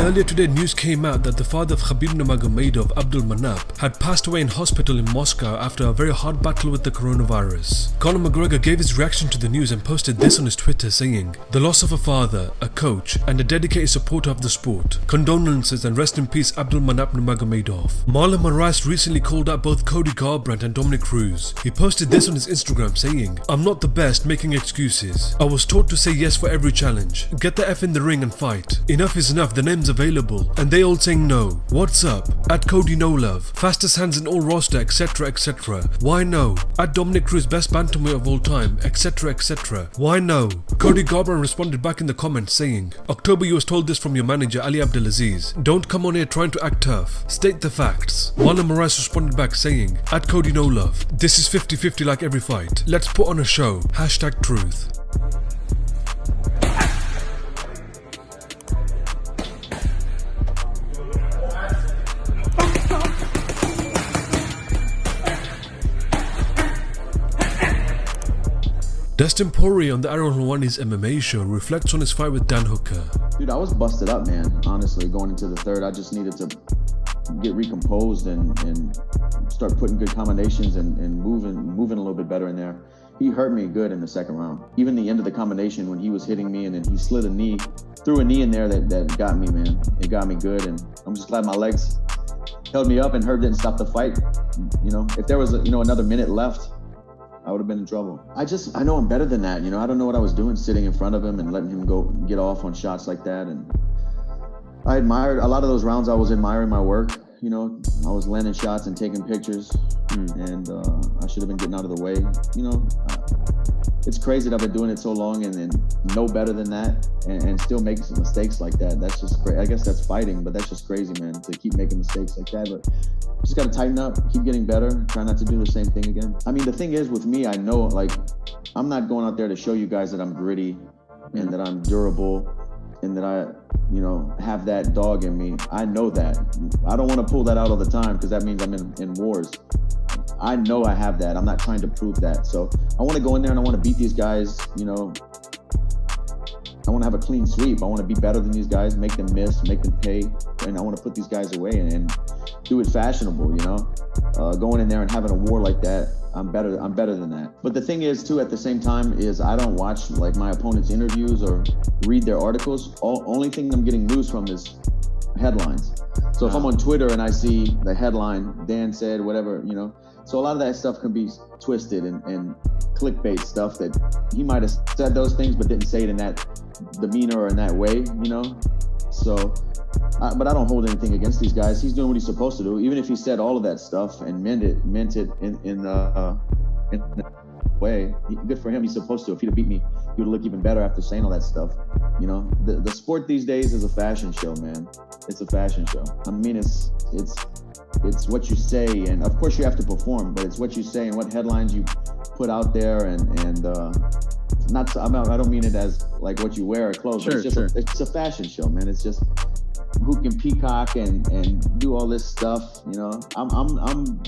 Earlier today, news came out that the father of Khabib Nurmagomedov, Abdulmanap, had passed away in hospital in Moscow after a very hard battle with the coronavirus. Conor McGregor gave his reaction to the news and posted this on his Twitter saying, "The loss of a father, a coach, and a dedicated supporter of the sport. Condolences and rest in peace Abdulmanap Nurmagomedov." Marlon Moraes recently called out both Cody Garbrandt and Dominick Cruz. He posted this on his Instagram saying, "I'm not the best making excuses. I was taught to say yes for every challenge. Get the F in the ring and fight. Enough is enough, the name's available, and they all saying no. What's up? At Cody no love. Fastest hands in all roster, etc, etc. Why no? At Dominick Cruz, best bantamweight of all time, etc, etc. Why no?" Cody Garbrandt responded back in the comments saying, "October you was told this from your manager Ali Abdulaziz. Don't come on here trying to act tough. State the facts." Marlon Moraes responded back saying, "At Cody no love. This is 50-50 like every fight. Let's put on a show. #truth." Dustin Poirier on the Ariel Helwani's MMA show reflects on his fight with Dan Hooker. Dude, I was busted up, man. Honestly, going into the third, I just needed to get recomposed and start putting good combinations and moving a little bit better in there. He hurt me good in the second round. Even the end of the combination when he was hitting me and then he slid threw a knee in there that got me, man. It got me good, and I'm just glad my legs held me up and Herb didn't stop the fight. You know, if there was another minute left, I would have been in trouble. I know I'm better than that. I don't know what I was doing sitting in front of him and letting him go get off on shots like that. And I admired a lot of those rounds. I was admiring my work. I was landing shots and taking pictures, and I should have been getting out of the way. It's crazy that I've been doing it so long and know better than that and still making some mistakes like that. That's just great. I guess that's fighting, but that's just crazy, man, to keep making mistakes like that. But just got to tighten up, keep getting better, try not to do the same thing again. I mean, the thing is with me, I know, like, I'm not going out there to show you guys that I'm gritty and that I'm durable and that I, have that dog in me. I know that. I don't want to pull that out all the time because that means I'm in wars. I know I have that. I'm not trying to prove that. So I want to go in there and I want to beat these guys, I want to have a clean sweep. I want to be better than these guys, make them miss, make them pay. And I want to put these guys away and do it fashionable, going in there and having a war like that, I'm better than that. But the thing is, too, at the same time, is I don't watch like my opponent's interviews or read their articles. Only thing I'm getting news from is headlines. So if I'm on Twitter and I see the headline, Dan said, whatever, So a lot of that stuff can be twisted and clickbait stuff that he might have said those things but didn't say it in that demeanor or in that way, So, but I don't hold anything against these guys. He's doing what he's supposed to do. Even if he said all of that stuff and meant it in a way, good for him. He's supposed to. If he'd have beat me, he would look even better after saying all that stuff. The sport these days is a fashion show, man. It's a fashion show. I mean, it's what you say, and of course you have to perform, but it's what you say and what headlines you put out there, and I don't mean it as like what you wear or clothes. Sure, but it's a fashion show, man. It's just who can peacock and do all this stuff. I'm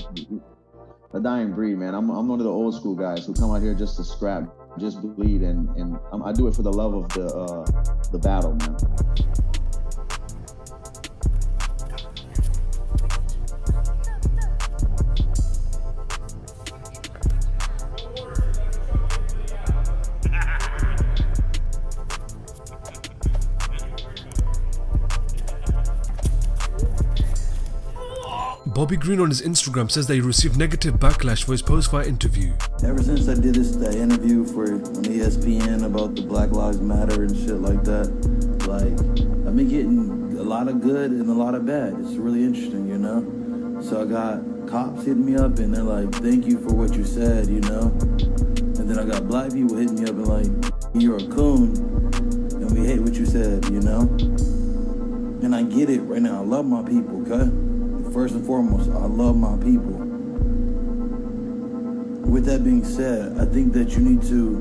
a dying breed, man. I'm one of the old school guys who come out here just to scrap, just bleed, and I do it for the love of the battle, man. Bobby Green on his Instagram says that he received negative backlash for his post-fight interview. Ever since I did that interview on ESPN about the Black Lives Matter and shit like that, I've been getting a lot of good and a lot of bad. It's really interesting, So I got cops hitting me up and they're like, "Thank you for what you said," And then I got black people hitting me up and like, "You're a coon and we hate what you said," And I get it right now. I love my people, okay? First and foremost, I love my people. With that being said, I think that you need to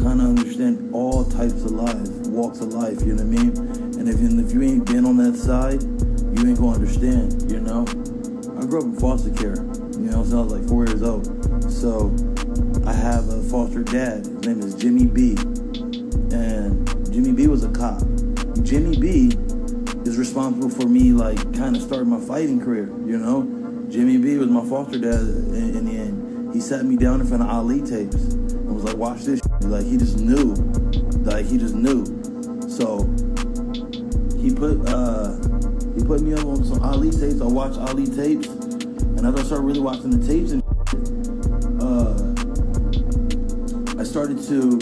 kind of understand all types of life, walks of life, you know what I mean? And if you ain't been on that side, you ain't gonna understand, I grew up in foster care, since I was like 4 years old. So I have a foster dad. His name is Jimmy B. And Jimmy B was a cop. Jimmy B is responsible for me, like, kind of starting my fighting career, you know? Jimmy B was my foster dad in the end. He sat me down in front of Ali tapes and was like, watch this shit. Like, he just knew. Like, he just knew. So, he put me up on some Ali tapes. I watched Ali tapes, and as I started really watching the tapes and I started to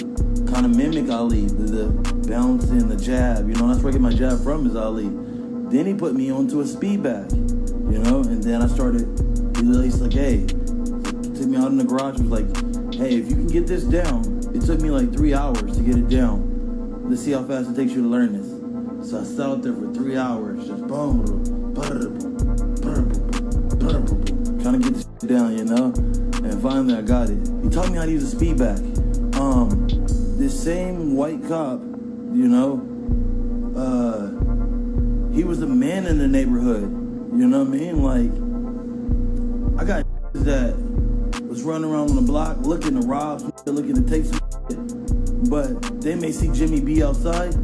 kind of mimic Ali, the bouncing, the jab, you know, that's where I get my jab from, is Ali. Then he put me onto a speed bag, you know, and then I started, he's like, hey, took me out in the garage, he was like, hey, if you can get this down, it took me like 3 hours to get it down. Let's see how fast it takes you to learn this. So I sat out there for 3 hours, just boom, trying to get this down, you know? And finally I got it. He taught me how to use a speed bag. This same white cop, you know, he was the man in the neighborhood, you know what I mean? Like, I got that was running around on the block looking to rob, looking to take some shit, but they may see Jimmy B outside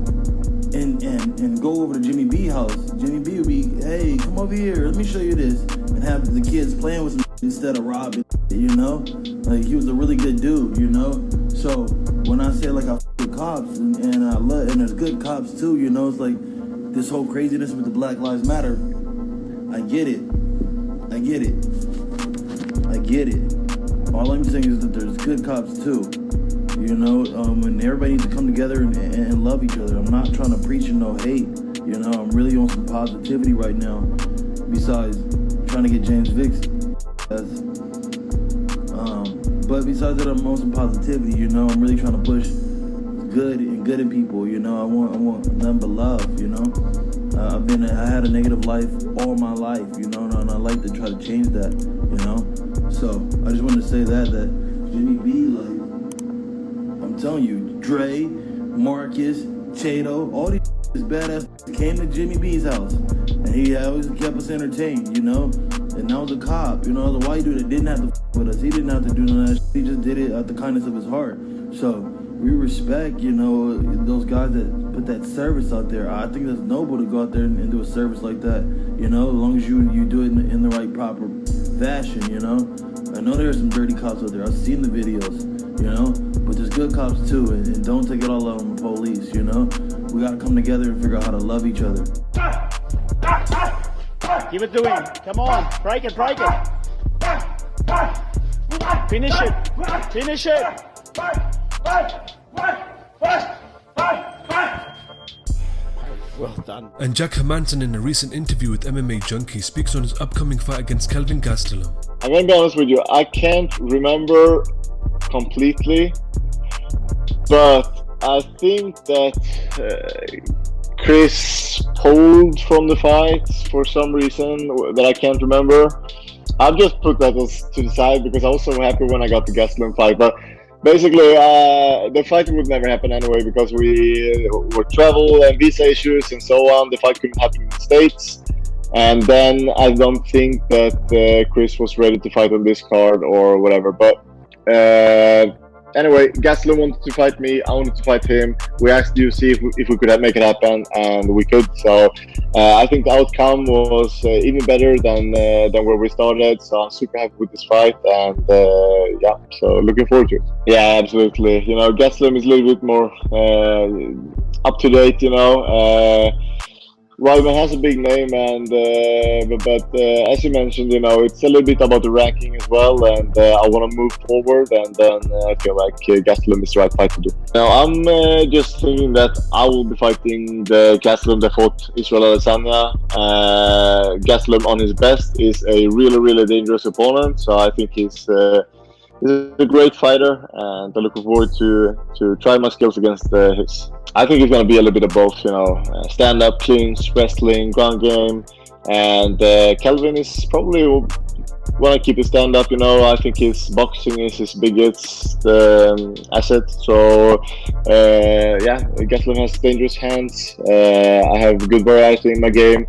and go over to Jimmy B house. Jimmy B would be, hey, come over here, let me show you this, and have the kids playing with some shit instead of robbing, you know? Like, he was a really good dude, you know? So when I say like I f with cops and I love, and there's good cops too, you know, it's like this whole craziness with the Black Lives Matter. I get it. All I'm saying is that there's good cops too, you know, and everybody needs to come together and love each other. I'm not trying to preach no hate, you know, I'm really on some positivity right now, besides trying to get James Vick's but besides that, I'm on some positivity, you know. I'm really trying to push good in people, you know. I want nothing but love, you know. I had a negative life all my life, you know, and I like to try to change that, you know. So I just wanted to say that Jimmy B, like, I'm telling you, Dre, Marcus, Chato, all these badass came to Jimmy B's house, and he always kept us entertained, you know. And I was a cop, you know, I was a white dude that didn't have to with us. He didn't have to do none of that shit. He just did it out the kindness of his heart. So we respect, you know, those guys that put that service out there. I think that's noble to go out there and do a service like that, you know, as long as you do it in the right, proper fashion, you know. I know there's some dirty cops out there. I've seen the videos, you know, but there's good cops too, and don't take it all out on the police, you know. We gotta come together and figure out how to love each other. Give it to him. Come on. Break it. Finish it. Well done. And Jack Hermansson, in a recent interview with MMA Junkie, speaks on his upcoming fight against Kelvin Gastelum. I'm gonna be honest with you, I can't remember completely, but I think that Chris pulled from the fight for some reason that I can't remember. I've just put that to the side because I was so happy when I got the Gastelum fight. But basically, the fight would never happen anyway because we were travel and visa issues and so on. The fight couldn't happen in the States. And then I don't think that Chris was ready to fight on this card or whatever. But anyway, Gastelum wanted to fight me, I wanted to fight him. We asked UFC if we could make it happen, and we could. So I think the outcome was even better than where we started. So I'm super happy with this fight, and yeah, so looking forward to it. Yeah, absolutely. You know, Gastelum is a little bit more up to date, you know. Ryman has a big name, and but as you mentioned, you know, it's a little bit about the ranking as well, and I want to move forward, and then I feel like Gastelum is the right fight to do. Now, I'm just thinking that I will be fighting the Gastelum that fought Israel Adesanya. Gastelum on his best is a really, really dangerous opponent, so I think he's a great fighter, and I'm looking forward to try my skills against his. I think it's going to be a little bit of both, you know, stand-up, clinch, wrestling, ground game, and Kelvin is probably want to keep his stand-up, you know. I think his boxing is his biggest asset, so yeah, Gastelum has dangerous hands. I have good variety in my game.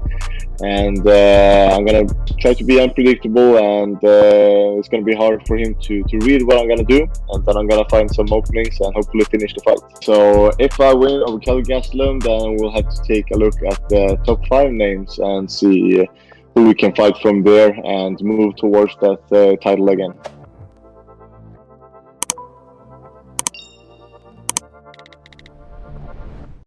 and I'm gonna try to be unpredictable, and it's gonna be hard for him to read what I'm gonna do, and then I'm gonna find some openings and hopefully finish the fight. So if I win over Kelvin Gastelum, then we'll have to take a look at the top 5 names and see who we can fight from there and move towards that title again.